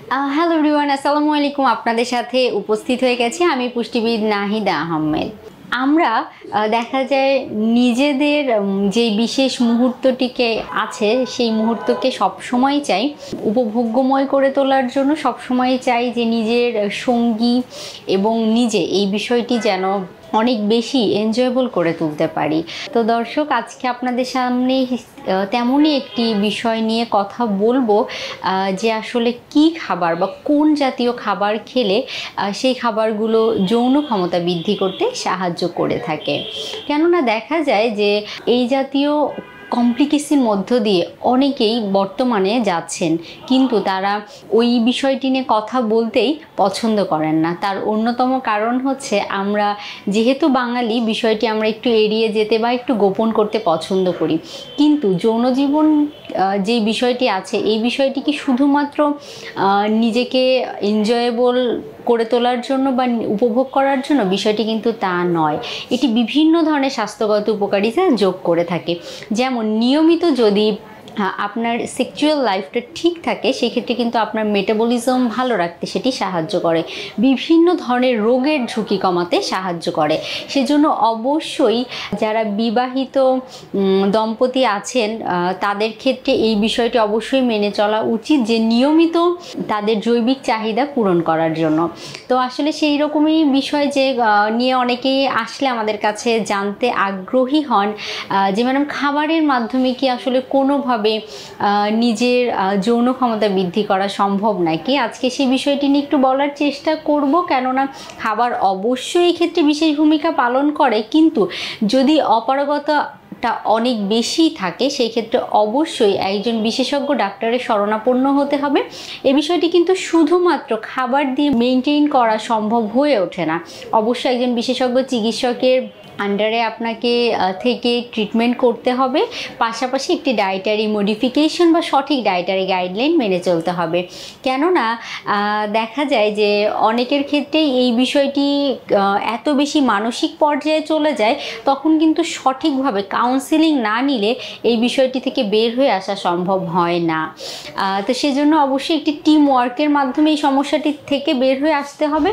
Hello everyone, আসসালামু আলাইকুম। আপনাদের সাথে উপস্থিত হয়ে গেছি আমি পুষ্টিবিদ নাহিদা আহমেদ। আমরা দেখা যায় নিজেদের যে বিশেষ মুহূর্তটিকে আছে সেই মুহূর্তকে সবসময় চাই উপভোগ্যময় করে তোলার জন্য, সবসময় চাই যে নিজের সঙ্গী এবং নিজে এই বিষয়টি যেন অনেক বেশি এনজয়েবল করে তুলতে পারি। তো দর্শক, আজকে আপনাদের সামনে তেমনই একটি বিষয় নিয়ে কথা বলবো যে আসলে কি খাবার বা কোন জাতীয় খাবার খেলে সেই খাবারগুলো যৌন ক্ষমতা বৃদ্ধি করতে সাহায্য করে থাকে। কেননা দেখা যায় যে এই জাতীয় কমপ্লিকেসির মধ্য দিয়ে অনেকেই বর্তমানে যাচ্ছেন, কিন্তু তারা ওই বিষয়টি নিয়ে কথা বলতেই পছন্দ করেন না। তার অন্যতম কারণ হচ্ছে আমরা যেহেতু বাঙালি, বিষয়টি আমরা একটু এড়িয়ে যেতে বা একটু গোপন করতে পছন্দ করি। কিন্তু যৌন জীবন যে বিষয়টি আছে, এই বিষয়টি কি শুধুমাত্র নিজেকে এনজয়েবল করে তোলার জন্য বা উপভোগ করার জন্য? বিষয়টি কিন্তু তা নয়। এটি বিভিন্ন ধরনের স্বাস্থ্যগত উপকারিতা যোগ করে থাকে। যেমন নিয়মিত যদি আপনার সেক্সুয়াল লাইফটা ঠিক থাকে, সেক্ষেত্রে কিন্তু আপনার মেটাবলিজম ভালো রাখতে সেটি সাহায্য করে, বিভিন্ন ধরনের রোগের ঝুঁকি কমাতে সাহায্য করে। সেজন্য অবশ্যই যারা বিবাহিত দম্পতি আছেন তাদের ক্ষেত্রে এই বিষয়টি অবশ্যই মেনে চলা উচিত যে নিয়মিত তাদের জৈবিক চাহিদা পূরণ করার জন্য। তো আসলে সেই রকমই বিষয় যে নিয়ে অনেকেই আসলে আমাদের কাছে জানতে আগ্রহী হন যে ম্যাডাম, খাবারের মাধ্যমে কি আসলে কোনোভাবে নিজের যৌন ক্ষমতা বৃদ্ধি করা সম্ভব নাকি? আজকে সেই বিষয়টি নিয়ে একটু বলার চেষ্টা করব। কেননা খাবার অবশ্যই এই ক্ষেত্রে বিশেষ ভূমিকা পালন করে, কিন্তু যদি অপারগতা অনেক বেশি থাকে সেই ক্ষেত্রে অবশ্যই একজন বিশেষজ্ঞ ডাক্তারের শরণাপন্ন হতে হবে। এই বিষয়টি কিন্তু শুধুমাত্র খাবার দিয়ে মেনটেন করা সম্ভব হয়ে ওঠে না। অবশ্যই একজন বিশেষজ্ঞ চিকিৎসকের আন্ডারে আপনাকে থেকে ট্রিটমেন্ট করতে হবে, পাশাপাশি একটি ডায়েটারি মডিফিকেশন বা সঠিক ডায়েটারি গাইডলাইন মেনে চলতে হবে। কেননা দেখা যায় যে অনেকের ক্ষেত্রেই এই বিষয়টি এত বেশি মানসিক পর্যায়ে চলে যায়, তখন কিন্তু সঠিকভাবে কাউন্সেলিং না নিলে এই বিষয়টি থেকে বের হয়ে আসা সম্ভব হয় না। তো সেজন্য অবশ্যই একটি টিম ওয়ার্কের মাধ্যমে এই সমস্যাটি থেকে বের হয়ে আসতে হবে।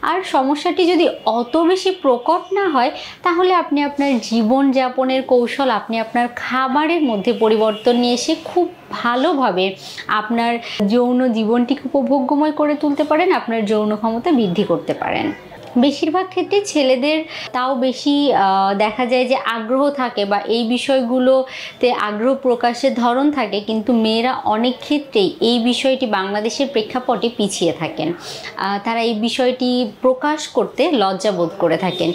আর সমস্যাটি যদি অত বেশি প্রকট না হয়, তাহলে আপনি আপনার জীবনযাপনের কৌশল, আপনি আপনার খাবারের মধ্যে পরিবর্তন নিয়ে এসে খুব ভালোভাবে আপনার যৌন জীবনটিকে উপভোগ্যময় করে তুলতে পারেন, আপনার যৌন ক্ষমতা বৃদ্ধি করতে পারেন। বেশিরভাগ ক্ষেত্রে ছেলেদের তাও বেশি দেখা যায় যে আগ্রহ থাকে বা এই বিষয়গুলোতে আগ্রহ প্রকাশের ধরন থাকে, কিন্তু মেয়েরা অনেক ক্ষেত্রেই এই বিষয়টি বাংলাদেশের প্রেক্ষাপটে পিছিয়ে থাকেন। তারা এই বিষয়টি প্রকাশ করতে লজ্জাবোধ করে থাকেন।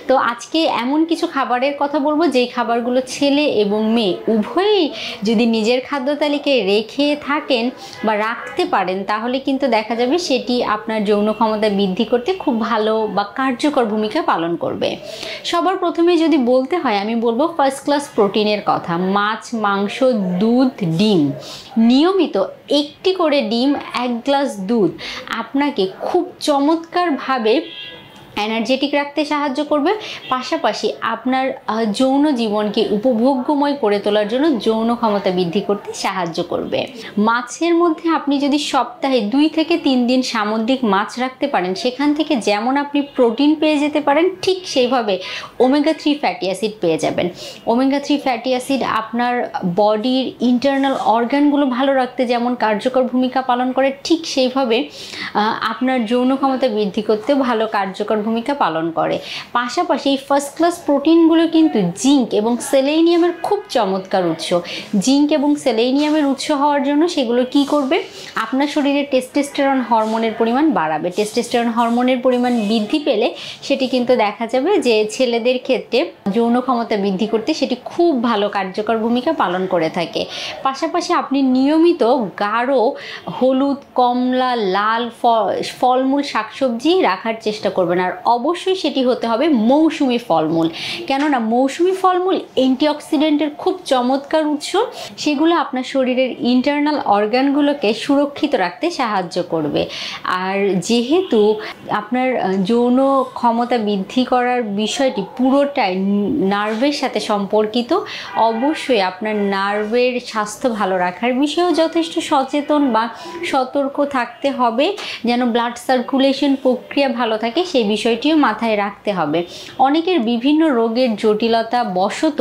তো আজকে এমন কিছু খাবারের কথা বলবো যেই খাবারগুলো ছেলে এবং মেয়ে উভয়ই যদি নিজের খাদ্য তালিকায় রেখে থাকেন বা রাখতে পারেন, তাহলে কিন্তু দেখা যাবে সেটি আপনার যৌন ক্ষমতা বৃদ্ধি করতে খুব ভালো বা কার্যকর ভূমিকা পালন করবে। সবার প্রথমে যদি বলতে হয়, আমি বলবো ফার্স্ট ক্লাস প্রোটিনের কথা। মাছ, মাংস, দুধ, ডিম। নিয়মিত একটি করে ডিম, 1 গ্লাস দুধ আপনাকে খুব চমৎকারভাবে এনার্জেটিক রাখতে সাহায্য করবে, পাশাপাশি আপনার যৌন জীবনকে উপভোগ্যময় করে তোলার জন্য যৌন ক্ষমতা বৃদ্ধি করতে সাহায্য করবে। মাছের মধ্যে আপনি যদি সপ্তাহে 2 থেকে 3 দিন সামুদ্রিক মাছ রাখতে পারেন, সেখান থেকে যেমন আপনি প্রোটিন পেয়ে যেতে পারেন, ঠিক সেইভাবে ওমেগা 3 ফ্যাটি অ্যাসিড পেয়ে যাবেন। ওমেগা 3 ফ্যাটি অ্যাসিড আপনার বডির ইন্টারনাল অর্গানগুলো ভালো রাখতে যেমন কার্যকর ভূমিকা পালন করে, ঠিক সেইভাবে আপনার যৌন ক্ষমতা বৃদ্ধি করতেও ভালো কার্যকর ভূমিকা পালন করে। পাশাপাশি এই ফার্স্ট ক্লাস প্রোটিনগুলো কিন্তু জিঙ্ক এবং সেলেনিয়ামের খুব চমৎকার উৎস। জিঙ্ক এবং সেলেনিয়ামের উৎস হওয়ার জন্য সেগুলো কি করবে? আপনার শরীরে টেস্টোস্টেরন হরমোনের পরিমাণ বাড়াবে। টেস্টোস্টেরন হরমোনের পরিমাণ বৃদ্ধি পেলে সেটি কিন্তু দেখা যাবে যে ছেলেদের ক্ষেত্রে যৌন ক্ষমতা বৃদ্ধি করতে সেটি খুব ভালো কার্যকর ভূমিকা পালন করে থাকে। পাশাপাশি আপনি নিয়মিত গাঢ় হলুদ, কমলা, লাল ফলমূল, শাকসবজি রাখার চেষ্টা করবেন। আর অবশ্যই সেটি হতে হবে মৌসুমি ফলমূল। কেননা মৌসুমি ফলমূল অ্যান্টিঅক্সিডেন্টের খুব চমৎকার উৎস, সেগুলো আপনার শরীরের ইন্টারনাল অর্গানগুলোকে সুরক্ষিত রাখতে সাহায্য করবে। আর যেহেতু আপনার যৌন ক্ষমতা বৃদ্ধি করার বিষয়টি পুরোটাই নার্ভের সাথে সম্পর্কিত, অবশ্যই আপনার নার্ভের স্বাস্থ্য ভালো রাখার বিষয়েও যথেষ্ট সচেতন বা সতর্ক থাকতে হবে, যেন ব্লাড সার্কুলেশন প্রক্রিয়া ভালো থাকে সেই বিষয়টিও মাথায় রাখতে হবে। অনেকের বিভিন্ন রোগের জটিলতা বশত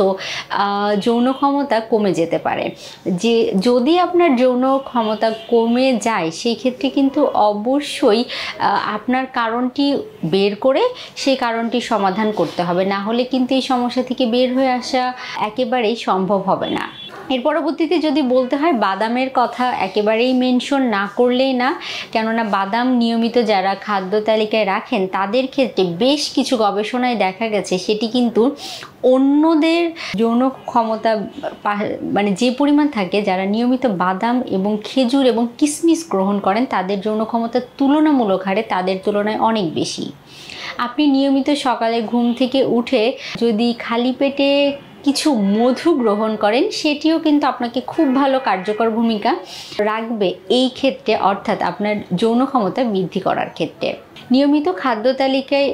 যৌন ক্ষমতা কমে যেতে পারে। যদি আপনার যৌন ক্ষমতা কমে যায় সেই ক্ষেত্রে কিন্তু অবশ্যই আপনার কারণটি বের করে সেই কারণটি সমাধান করতে হবে, না হলে কিন্তু এই সমস্যা থেকে বের হয়ে আসা একেবারেই সম্ভব হবে না। এর পরবর্তীতে যদি বলতে হয়, বাদামের কথা একেবারেই মেনশন না করলেই না, কেননা বাদাম নিয়মিত যারা খাদ্য তালিকায় রাখেন তাদের ক্ষেত্রে বেশ কিছু গবেষণায় দেখা গেছে সেটি কিন্তু অন্যদের যৌন ক্ষমতা মানে যে পরিমাণ থাকে যারা নিয়মিত বাদাম এবং খেজুর এবং কিশমিশ গ্রহণ করেন তাদের যৌন ক্ষমতা তুলনামূলক হারে তাদের তুলনায় অনেক বেশি। আপনি নিয়মিত সকালে ঘুম থেকে উঠে যদি খালি পেটে কিছু মধু গ্রহণ করেন সেটিও কিন্তু আপনাকে খুব ভালো কার্যকর ভূমিকা রাখবে এই ক্ষেত্রে, অর্থাৎ আপনার যৌন ক্ষমতা বৃদ্ধি করার ক্ষেত্রে। নিয়মিত খাদ্য তালিকায়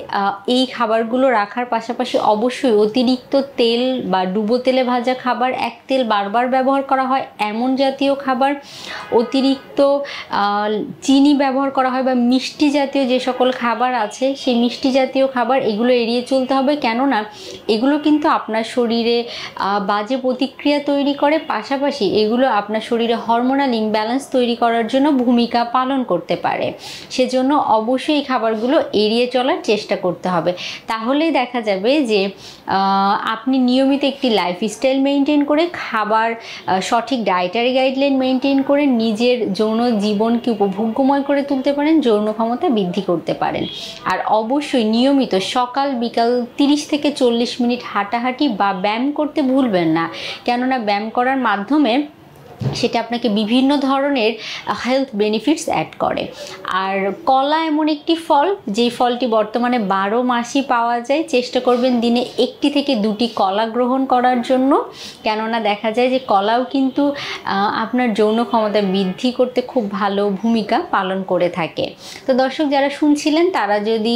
এই খাবারগুলো রাখার পাশাপাশি অবশ্যই অতিরিক্ত তেল বা ডুবো তেলে ভাজা খাবার, এক তেল বারবার ব্যবহার করা হয় এমন জাতীয় খাবার, অতিরিক্ত চিনি ব্যবহার করা হয় বা মিষ্টি জাতীয় যে সকল খাবার আছে সেই মিষ্টি জাতীয় খাবার এগুলো এড়িয়ে চলতে হবে। কেননা এগুলো কিন্তু আপনার শরীরে বাজে প্রতিক্রিয়া তৈরি করে, পাশাপাশি এগুলো আপনার শরীরে হরমোনাল ইমব্যালেন্স তৈরি করার জন্য ভূমিকা পালন করতে পারে। সেজন্য অবশ্যই এই খাবারগুলো এড়িয়ে চলার চেষ্টা করতে হবে। তাহলেই দেখা যাবে যে আপনি নিয়মিত একটি লাইফস্টাইল মেনটেন করে খাবার, সঠিক ডায়েটারি গাইডলাইন মেনটেন করে নিজের যৌন জীবনকে উপভোগ্যময় করে তুলতে পারেন, যৌন ক্ষমতা বৃদ্ধি করতে পারেন। আর অবশ্যই নিয়মিত সকাল বিকাল 30 থেকে 40 মিনিট হাঁটাহাঁটি বা ব্যায়াম করতে ভুলবেন না, কেননা ব্যায়াম করার মাধ্যমে সেটা আপনাকে বিভিন্ন ধরনের হেলথ বেনিফিটস অ্যাড করে। আর কলা এমন একটি ফল যেই ফলটি বর্তমানে 12 মাসই পাওয়া যায়। চেষ্টা করবেন দিনে 1 থেকে 2টি কলা গ্রহণ করার জন্য, কেননা দেখা যায় যে কলাও কিন্তু আপনার যৌন ক্ষমতা বৃদ্ধি করতে খুব ভালো ভূমিকা পালন করে থাকে। তো দর্শক যারা শুনছিলেন তারা যদি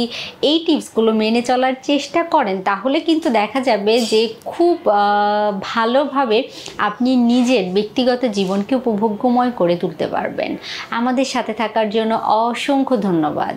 এই টিপসগুলো মেনে চলার চেষ্টা করেন তাহলে কিন্তু দেখা যাবে যে খুব ভালোভাবে আপনি নিজের ব্যক্তিগত জীবনকে উপভোগ্যময় করে তুলতে পারবেন। আমাদের সাথে থাকার জন্য অসংখ্য ধন্যবাদ।